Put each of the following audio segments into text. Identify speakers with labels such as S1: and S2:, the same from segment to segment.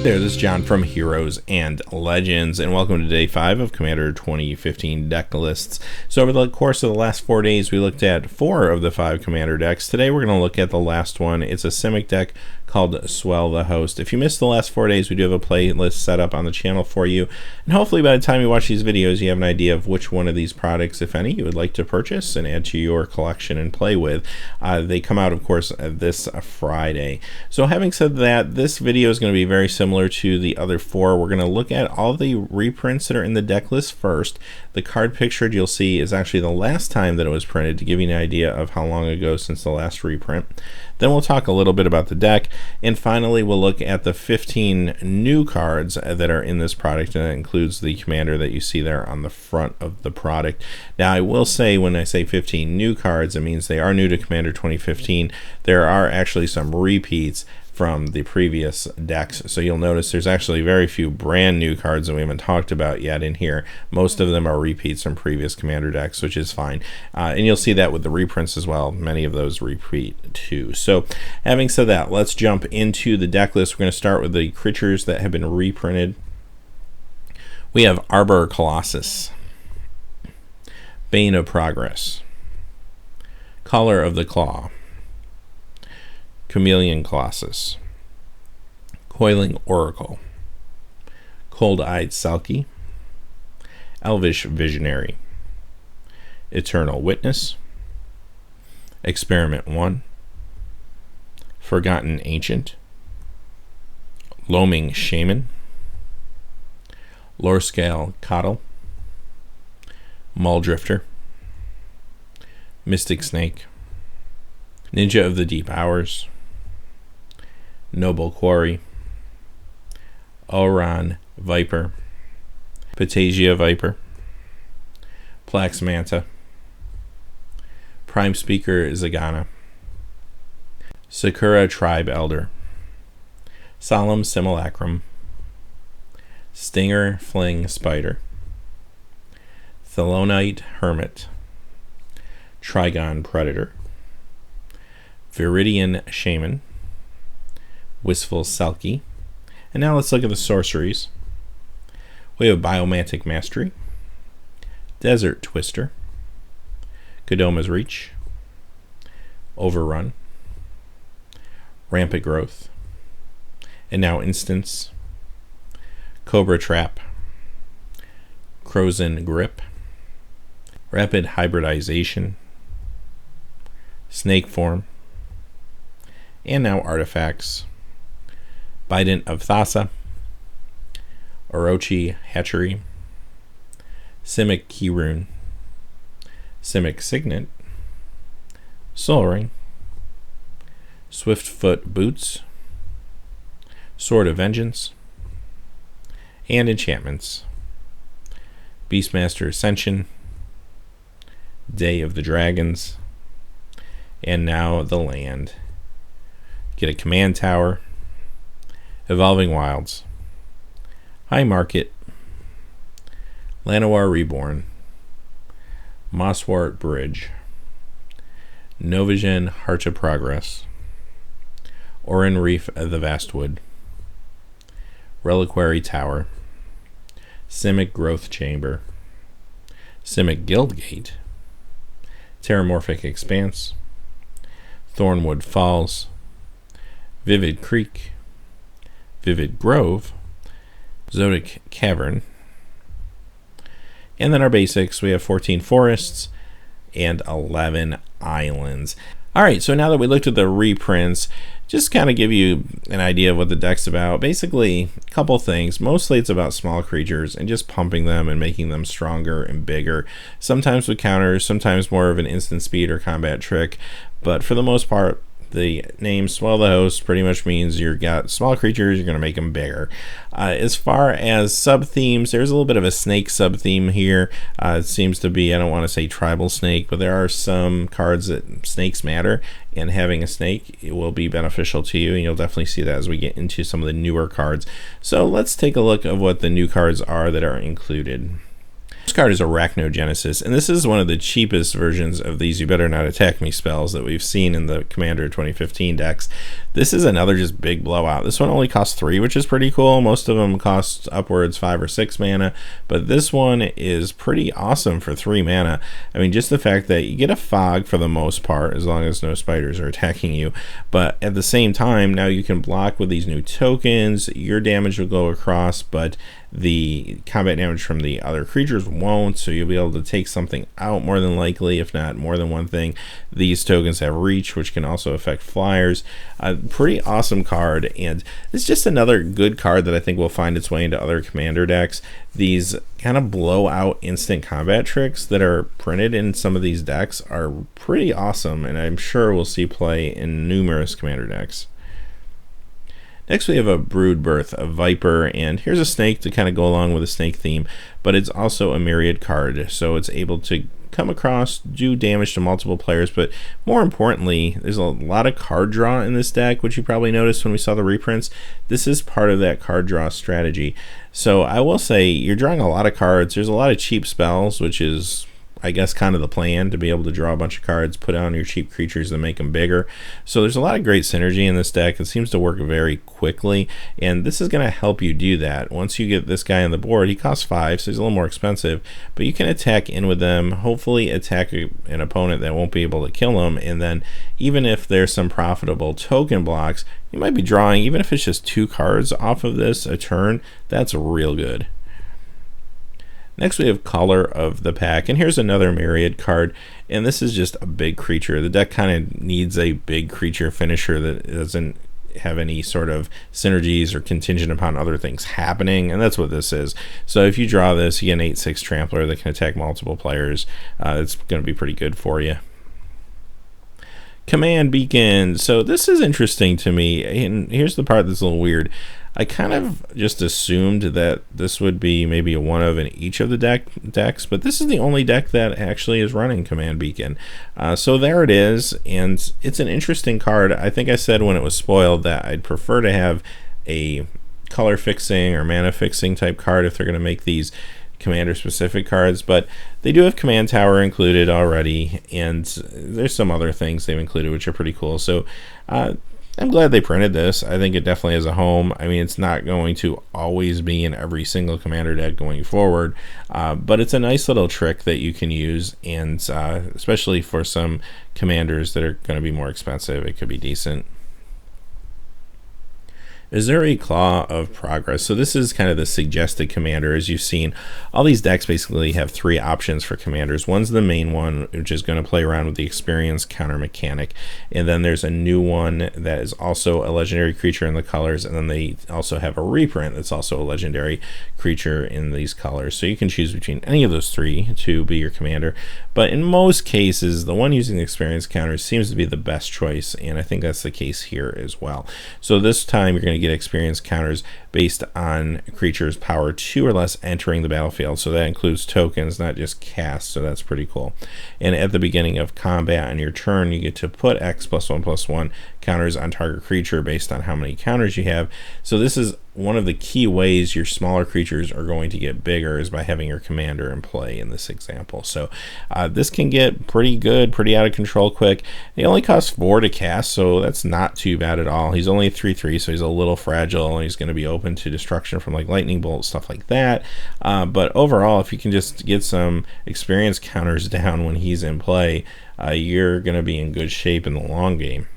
S1: there, this is John from Heroes and Legends, and welcome to day 5 of Commander 2015 deck lists. So over the course of the last 4 days, we looked at 4 of the 5 Commander decks. Today we're going to look at the last one. It's a Simic deck called Swell the Host. If you missed the last 4 days, we do have a playlist set up on the channel for you, and hopefully by the time you watch these videos, you have an idea of which one of these products, if any, you would like to purchase and add to your collection and play with. They come out, of course, this Friday. So having said that, this video is going to be very similar to the other 4. We're going to look at all the reprints that are in the deck list first. The card pictured you'll see is actually the last time that it was printed, to give you an idea of how long ago since the last reprint. Then we'll talk a little bit about the deck, and finally we'll look at the 15 new cards that are in this product, and that includes the commander that you see there on the front of the product. Now I will say, when I say 15 new cards, it means they are new to Commander 2015. There are actually some repeats from the previous decks, so you'll notice there's actually very few brand new cards that we haven't talked about yet in here. Most of them are repeats from previous Commander decks, which is fine, and you'll see that with the reprints as well. Many of those repeat too. So having said that, let's jump into the deck list. We're going to start with the creatures that have been reprinted. We have Arbor Colossus, Bane of Progress, Caller of the Claw, Chameleon Colossus, Coiling Oracle, Cold-Eyed Selkie, Elvish Visionary, Eternal Witness, Experiment 1, Forgotten Ancient, Loaming Shaman, Lorescale Coddle, Muldrifter, Mystic Snake, Ninja of the Deep Hours, Noble Quarry, Oran Viper, Patagia Viper, Plax Manta, Prime Speaker Zagana, Sakura Tribe Elder, Solemn Simulacrum, Stinger Fling Spider, Thelonite Hermit, Trigon Predator, Viridian Shaman, Wistful Selkie. And now let's look at the sorceries. We have Biomantic Mastery, Desert Twister, Kodoma's Reach, Overrun, Rampant Growth, and now Instance, Cobra Trap, Crozen Grip, Rapid Hybridization, Snake Form, and now artifacts: Bident of Thassa, Orochi Hatchery, Simic Keyrune, Simic Signet, Soul Ring, Swiftfoot Boots, Sword of Vengeance, and enchantments: Beastmaster Ascension, Day of the Dragons, and now the land. Get a command tower, Evolving Wilds, High Market, Llanowar Reborn, Mosswort Bridge, Novigen Heart of Progress, Oran Reef of the Vastwood, Reliquary Tower, Simic Growth Chamber, Simic Guildgate, Terramorphic Expanse, Thornwood Falls, Vivid Creek, Vivid Grove, Zodic Cavern, and then our basics, we have 14 forests and 11 islands. Alright, so now that we looked at the reprints, just kind of give you an idea of what the deck's about. Basically, a couple things. Mostly it's about small creatures and just pumping them and making them stronger and bigger. Sometimes with counters, sometimes more of an instant speed or combat trick, but for the most part, the name Swell the Host pretty much means you've got small creatures, you're going to make them bigger. As far as sub-themes, there's a little bit of a snake sub-theme here. It seems to be, I don't want to say tribal snake, but there are some cards that snakes matter, and having a snake, it will be beneficial to you, and you'll definitely see that as we get into some of the newer cards. So let's take a look at what the new cards are that are included. This card is Arachnogenesis, and this is one of the cheapest versions of these You Better Not Attack Me spells that we've seen in the Commander 2015 decks. This is another just big blowout. This one only costs 3, which is pretty cool. Most of them cost upwards 5 or 6 mana, but this one is pretty awesome for 3 mana. I mean, just the fact that you get a fog for the most part, as long as no spiders are attacking you, but at the same time, now you can block with these new tokens. Your damage will go across, but the combat damage from the other creatures won't, so you'll be able to take something out more than likely, if not more than one thing. These tokens have reach, which can also affect flyers. A pretty awesome card, and it's just another good card that I think will find its way into other commander decks. These kind of blow out instant combat tricks that are printed in some of these decks are pretty awesome, and I'm sure we'll see play in numerous commander decks. Next we have a Brood Berth, a Viper, and here's a snake to kind of go along with the snake theme, but it's also a myriad card, so it's able to come across, do damage to multiple players, but more importantly, there's a lot of card draw in this deck, which you probably noticed when we saw the reprints. This is part of that card draw strategy. So I will say, you're drawing a lot of cards, there's a lot of cheap spells, which is I guess kind of the plan, to be able to draw a bunch of cards, put on your cheap creatures and make them bigger. So there's a lot of great synergy in this deck. It seems to work very quickly, and this is going to help you do that. Once you get this guy on the board, he costs 5, so he's a little more expensive, but you can attack in with them, hopefully attack an opponent that won't be able to kill him, and then even if there's some profitable token blocks, you might be drawing, even if it's just 2 cards off of this a turn, that's real good. Next we have Color of the Pack, and here's another Myriad card, and this is just a big creature. The deck kind of needs a big creature finisher that doesn't have any sort of synergies or contingent upon other things happening, and that's what this is. So if you draw this, you get an 8/6 Trampler that can attack multiple players. It's going to be pretty good for you. Command Beacon. So this is interesting to me, and here's the part that's a little weird. I kind of just assumed that this would be maybe a one of in each of the decks, but this is the only deck that actually is running Command Beacon. So there it is, and it's an interesting card. I think I said when it was spoiled that I'd prefer to have a color fixing or mana fixing type card if they're going to make these commander specific cards, but they do have Command Tower included already, and there's some other things they've included which are pretty cool. So I'm glad they printed this. I think it definitely has a home. I mean, it's not going to always be in every single commander deck going forward, but it's a nice little trick that you can use, and especially for some commanders that are going to be more expensive, it could be decent. Zuris Claw of Progress. So this is kind of the suggested commander. As you've seen, all these decks basically have 3 options for commanders. One's the main one, which is going to play around with the experience counter mechanic, and then there's a new one that is also a legendary creature in the colors, and then they also have a reprint that's also a legendary creature in these colors. So you can choose between any of those 3 to be your commander, but in most cases the one using the experience counters seems to be the best choice, and I think that's the case here as well. So this time you're going to get experience counters based on creatures power 2 or less entering the battlefield, so that includes tokens, not just casts, so that's pretty cool. And at the beginning of combat on your turn, you get to put X+1/+1 counters on target creature based on how many counters you have. So this is one of the key ways your smaller creatures are going to get bigger, is by having your commander in play in this example. So this can get pretty good, pretty out of control quick. It only costs 4 to cast, so that's not too bad at all. He's only 3/3, so he's a little fragile, and he's going to be open to destruction from like lightning bolts, stuff like that. But overall, if you can just get some experience counters down when he's in play, you're going to be in good shape in the long game.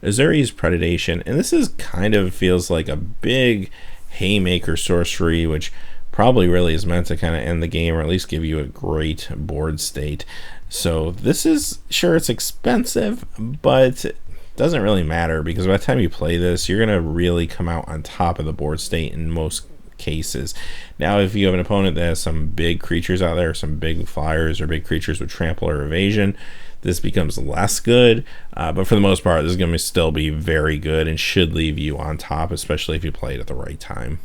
S1: Zuris Predation, and this is kind of feels like a big haymaker sorcery, which probably really is meant to kind of end the game, or at least give you a great board state. So this is, sure, it's expensive, but it doesn't really matter, because by the time you play this, you're going to really come out on top of the board state in most cases. Now, if you have an opponent that has some big creatures out there, some big flyers or big creatures with trample or evasion, this becomes less good, but for the most part, this is going to still be very good and should leave you on top, especially if you play it at the right time.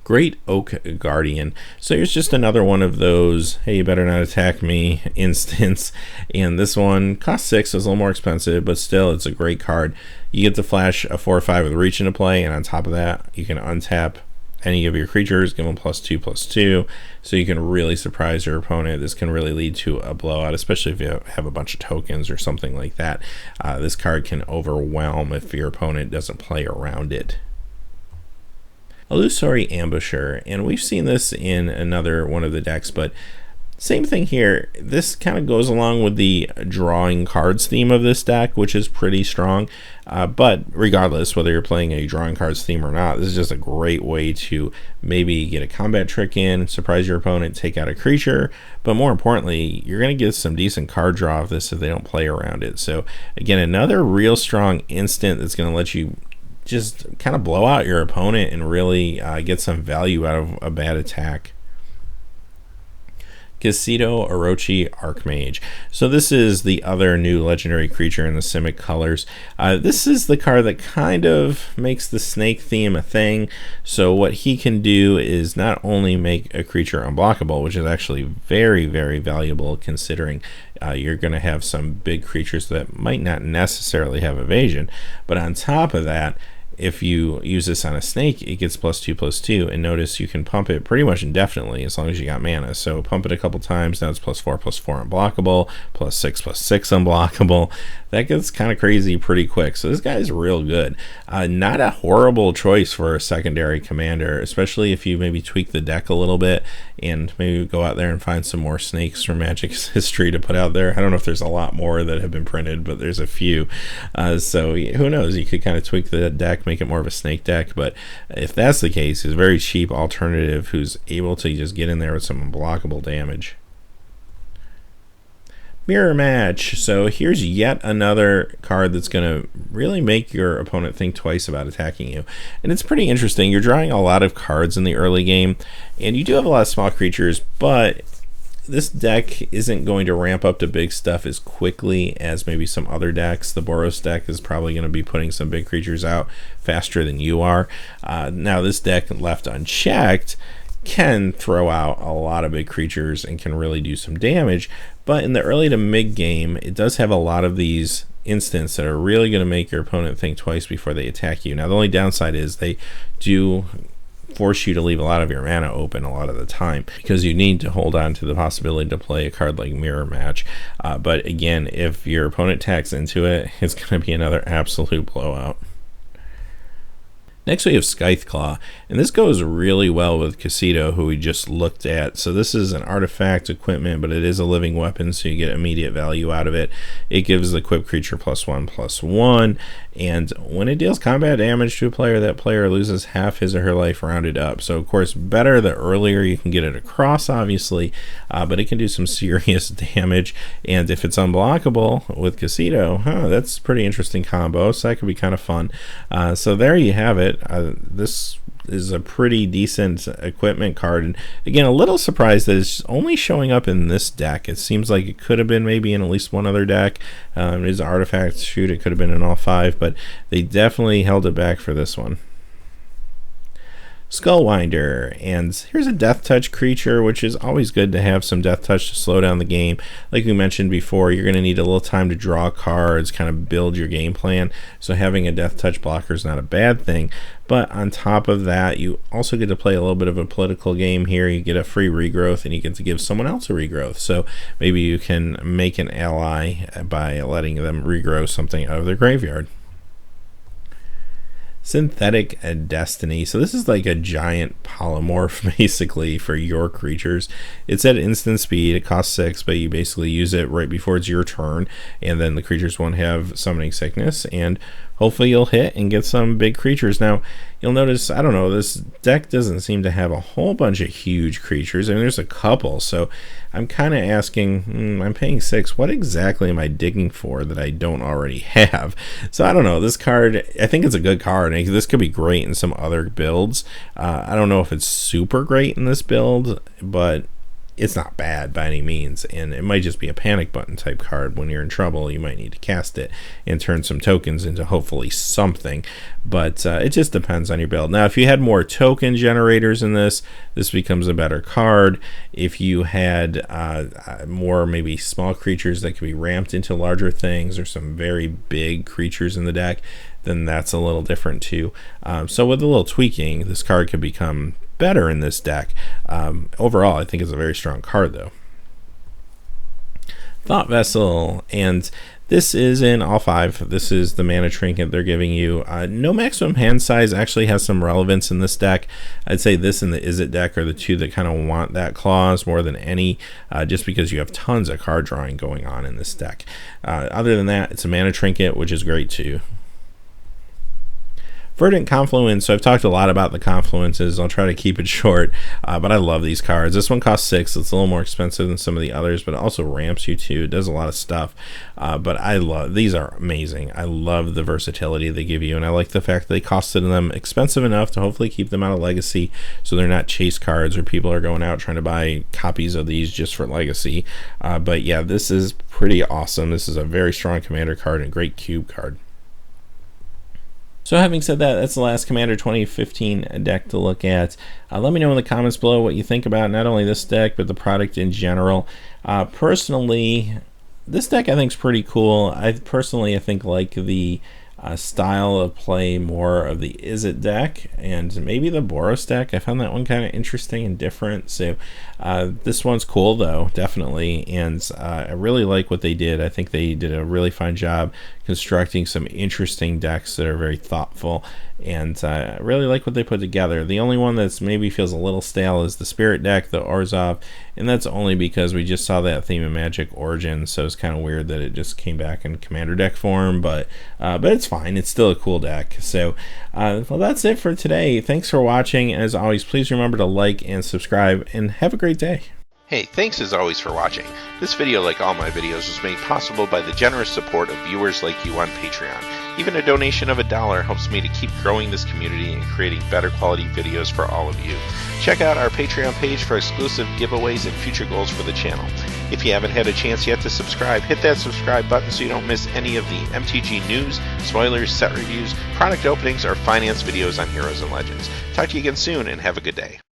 S1: Great Oak Guardian. So here's just another one of those, hey, you better not attack me instance, and this one costs 6, so it's a little more expensive, but still, it's a great card. You get to flash a 4/5 with reach into play, and on top of that, you can untap any of your creatures, give them +2/+2, so you can really surprise your opponent. This can really lead to a blowout, especially if you have a bunch of tokens or something like that. This card can overwhelm if your opponent doesn't play around it. Illusory Ambusher, and we've seen this in another one of the decks, but same thing here. This kind of goes along with the drawing cards theme of this deck, which is pretty strong. But regardless, whether you're playing a drawing cards theme or not, this is just a great way to maybe get a combat trick in, surprise your opponent, take out a creature. But more importantly, you're going to get some decent card draw of this if they don't play around it. So again, another real strong instant that's going to let you just kind of blow out your opponent and really get some value out of a bad attack. Casito Orochi Arc Mage. So this is the other new legendary creature in the Simic colors. This is the card that kind of makes the snake theme a thing. So what he can do is not only make a creature unblockable, which is actually very, very valuable considering you're going to have some big creatures that might not necessarily have evasion, but on top of that, if you use this on a snake, it gets +2/+2, and notice you can pump it pretty much indefinitely as long as you got mana. So pump it a couple times, now it's +4/+4 unblockable, +6/+6 unblockable. That gets kind of crazy pretty quick. So this guy's real good. Not a horrible choice for a secondary commander, especially if you maybe tweak the deck a little bit and maybe go out there and find some more snakes from Magic's history to put out there. I don't know if there's a lot more that have been printed, but there's a few. So who knows? You could kind of tweak the deck, make it more of a snake deck. But if that's the case, it's a very cheap alternative who's able to just get in there with some unblockable damage. Mirror Match. So here's yet another card that's going to really make your opponent think twice about attacking you. And it's pretty interesting. You're drawing a lot of cards in the early game, and you do have a lot of small creatures, but this deck isn't going to ramp up to big stuff as quickly as maybe some other decks. The Boros deck is probably going to be putting some big creatures out faster than you are. Now this deck left unchecked can throw out a lot of big creatures and can really do some damage, but in the early to mid game it does have a lot of these instants that are really going to make your opponent think twice before they attack you. Now the only downside is they do force you to leave a lot of your mana open a lot of the time because you need to hold on to the possibility to play a card like Mirror Match. But again, if your opponent tacks into it, it's going to be another absolute blowout. Next we have Skype Claw, and this goes really well with Casito, who we just looked at. So this is an artifact equipment, but it is a living weapon, so you get immediate value out of it. It gives the equipped creature +1/+1, and when it deals combat damage to a player, that player loses half his or her life rounded up. So of course, better the earlier you can get it across, obviously, but it can do some serious damage. And if it's unblockable with Casito, that's a pretty interesting combo, so that could be kind of fun. So there you have it. This is a pretty decent equipment card, and again, a little surprised that it's only showing up in this deck. It seems like it could have been maybe in at least one other deck. It is an artifact, shoot, it could have been in all 5, but they definitely held it back for this one. Skullwinder, and here's a Death Touch creature, which is always good to have some Death Touch to slow down the game. Like we mentioned before, you're going to need a little time to draw cards, kind of build your game plan, so having a Death Touch blocker is not a bad thing. But on top of that, you also get to play a little bit of a political game here. You get a free regrowth, and you get to give someone else a regrowth. So maybe you can make an ally by letting them regrow something out of their graveyard. Synthetic Destiny. So this is like a giant polymorph basically for your creatures. It's at instant speed, it costs 6, but you basically use it right before it's your turn, and then the creatures won't have summoning sickness, and hopefully you'll hit and get some big creatures. Now you'll notice, I don't know, this deck doesn't seem to have a whole bunch of huge creatures. I mean, there's a couple, so I'm kind of asking, I'm paying 6, what exactly am I digging for that I don't already have? So I don't know, this card, I think it's a good card, and this could be great in some other builds. I don't know if it's super great in this build, but it's not bad by any means, and it might just be a panic button type card. When you're in trouble, you might need to cast it and turn some tokens into hopefully something, but it just depends on your build. Now if you had more token generators in this becomes a better card. If you had more maybe small creatures that could be ramped into larger things, or some very big creatures in the deck, then that's a little different too. So with a little tweaking, this card could become better in this deck. Overall, I think it's a very strong card though. Thought Vessel, and this is in all 5. This is the mana trinket they're giving you. No maximum hand size actually has some relevance in this deck. I'd say this and the Is It deck are the 2 that kind of want that clause more than any, just because you have tons of card drawing going on in this deck. Other than that, it's a mana trinket, which is great too. Verdant Confluence, so I've talked a lot about the confluences. I'll try to keep it short, but I love these cards. This one costs 6. It's a little more expensive than some of the others, but it also ramps you too. It does a lot of stuff, but I love these. Are amazing. I love the versatility they give you, and I like the fact that they costed them expensive enough to hopefully keep them out of Legacy, so they're not chase cards or people are going out trying to buy copies of these just for Legacy. But yeah, this is pretty awesome. This is a very strong commander card and a great cube card. So having said that, that's the last Commander 2015 deck to look at. Let me know in the comments below what you think about not only this deck, but the product in general. Personally, this deck I think is pretty cool. I think like the style of play more of the Is It deck and maybe the Boros deck. I found that one kind of interesting and different. So this one's cool though, definitely, and I really like what they did. I think they did a really fine job constructing some interesting decks that are very thoughtful, and I really like what they put together. The only one that's maybe feels a little stale is the Spirit deck, the Orzhov, and that's only because we just saw that Theme of Magic Origin, so it's kind of weird that it just came back in commander deck form, but it's fine. It's still a cool deck. So well, that's it for today. Thanks for watching. As always, please remember to like and subscribe, and have a great day.
S2: Hey, thanks as always for watching. This video, like all my videos, was made possible by the generous support of viewers like you on Patreon. Even a donation of $1 helps me to keep growing this community and creating better quality videos for all of you. Check out our Patreon page for exclusive giveaways and future goals for the channel. If you haven't had a chance yet to subscribe, hit that subscribe button so you don't miss any of the MTG news, spoilers, set reviews, product openings, or finance videos on Heroes and Legends. Talk to you again soon, and have a good day.